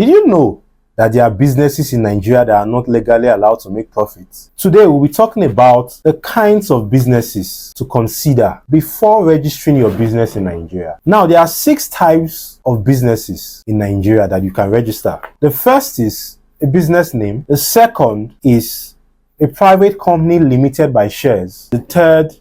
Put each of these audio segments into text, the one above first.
Did you know that there are businesses in Nigeria that are not legally allowed to make profits? Today, we'll be talking about the kinds of businesses to consider before registering your business in Nigeria. Now, there are 6 types of businesses in Nigeria that you can register. The first is a business name. The second is a private company limited by shares. The third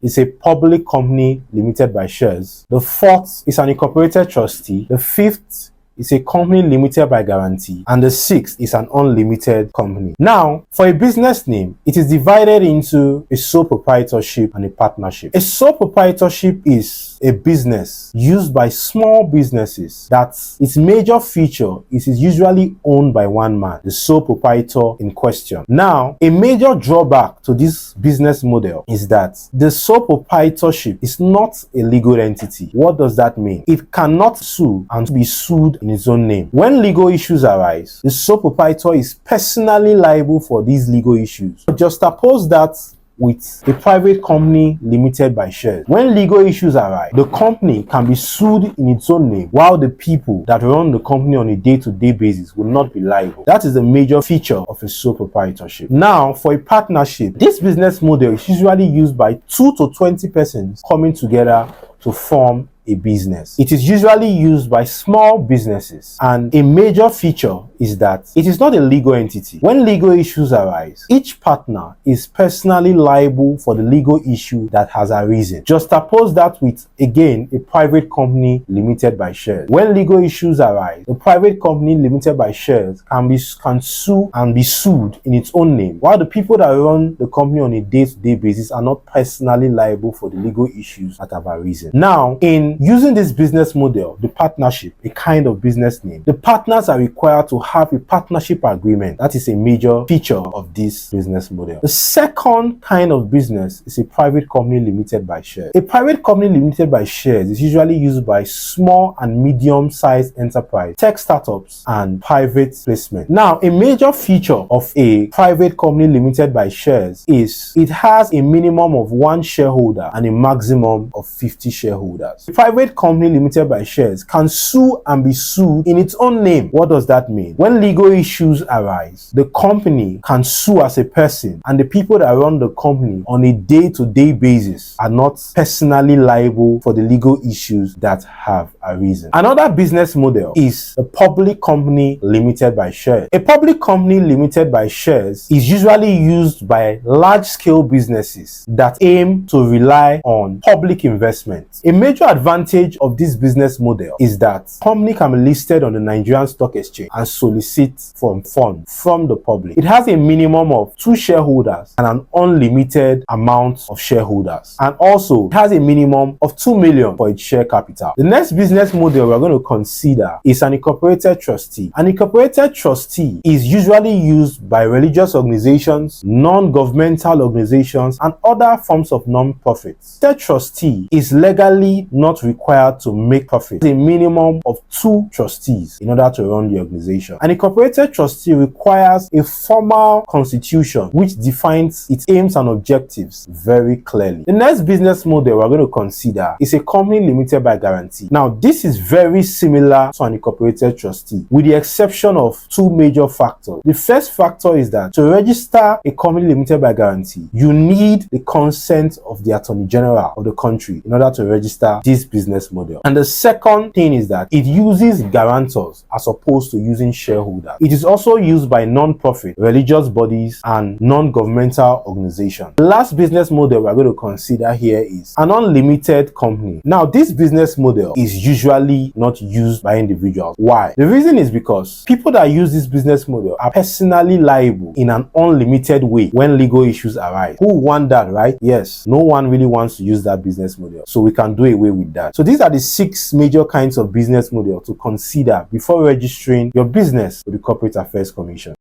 is a public company limited by shares. The fourth is an incorporated trustee. The fifth is a company limited by guarantee, and the sixth is an unlimited company. Now, for a business name, it is divided into a sole proprietorship and a partnership. A sole proprietorship is a business used by small businesses that its major feature is it's usually owned by one man, the sole proprietor in question. Now, a major drawback to this business model is that the sole proprietorship is not a legal entity. What does that mean? It cannot sue and be sued in its own name. When legal issues arise, the sole proprietor is personally liable for these legal issues. Just suppose that with a private company limited by shares. When legal issues arise, the company can be sued in its own name, while the people that run the company on a day-to-day basis will not be liable. That is the major feature of a sole proprietorship. Now, for a partnership, this business model is usually used by 2 to 20 persons coming together to form a business. It is usually used by small businesses, and a major feature is that it is not a legal entity. When legal issues arise, each partner is personally liable for the legal issue that has arisen. Just suppose that with, again, a private company limited by shares. When legal issues arise, the private company limited by shares can sue and be sued in its own name, while the people that run the company on a day-to-day basis are not personally liable for the legal issues that have arisen. Now, in using this business model, the partnership, a kind of business name, the partners are required to have a partnership agreement. That is a major feature of this business model. The second kind of business is a private company limited by shares. A private company limited by shares is usually used by small and medium-sized enterprise, tech startups, and private placement. Now, a major feature of a private company limited by shares is it has a minimum of 1 shareholder and a maximum of 50 shareholders. A private company limited by shares can sue and be sued in its own name. What does that mean? When legal issues arise, the company can sue as a person, and the people that run the company on a day-to-day basis are not personally liable for the legal issues that have arisen. Another business model is a public company limited by shares. A public company limited by shares is usually used by large-scale businesses that aim to rely on public investment. A major advantage of this business model is that the company can be listed on the Nigerian Stock Exchange and solicit for funds from the public. It has a minimum of 2 shareholders and an unlimited amount of shareholders, and also it has a minimum of 2 million for its share capital. The next business model we're going to consider is an incorporated trustee. An incorporated trustee is usually used by religious organizations, non-governmental organizations, and other forms of non-profits. The trustee is legally not required to make profit. A minimum of 2 trustees in order to run the organization. An incorporated trustee requires a formal constitution which defines its aims and objectives very clearly. The next business model we're going to consider is a company limited by guarantee. Now, this is very similar to an incorporated trustee, with the exception of 2 major factors. The first factor is that to register a company limited by guarantee, you need the consent of the Attorney General of the country in order to register this business model. And the second thing is that it uses guarantors as opposed to using shareholders. It is also used by non-profit, religious bodies, and non-governmental organizations. The last business model we're going to consider here is an unlimited company. Now, this business model is usually not used by individuals. Why? The reason is because people that use this business model are personally liable in an unlimited way when legal issues arise. Who want that, right? Yes, no one really wants to use that business model, so we can do away with that. So these are the 6 major kinds of business model to consider before registering your business with the Corporate Affairs Commission.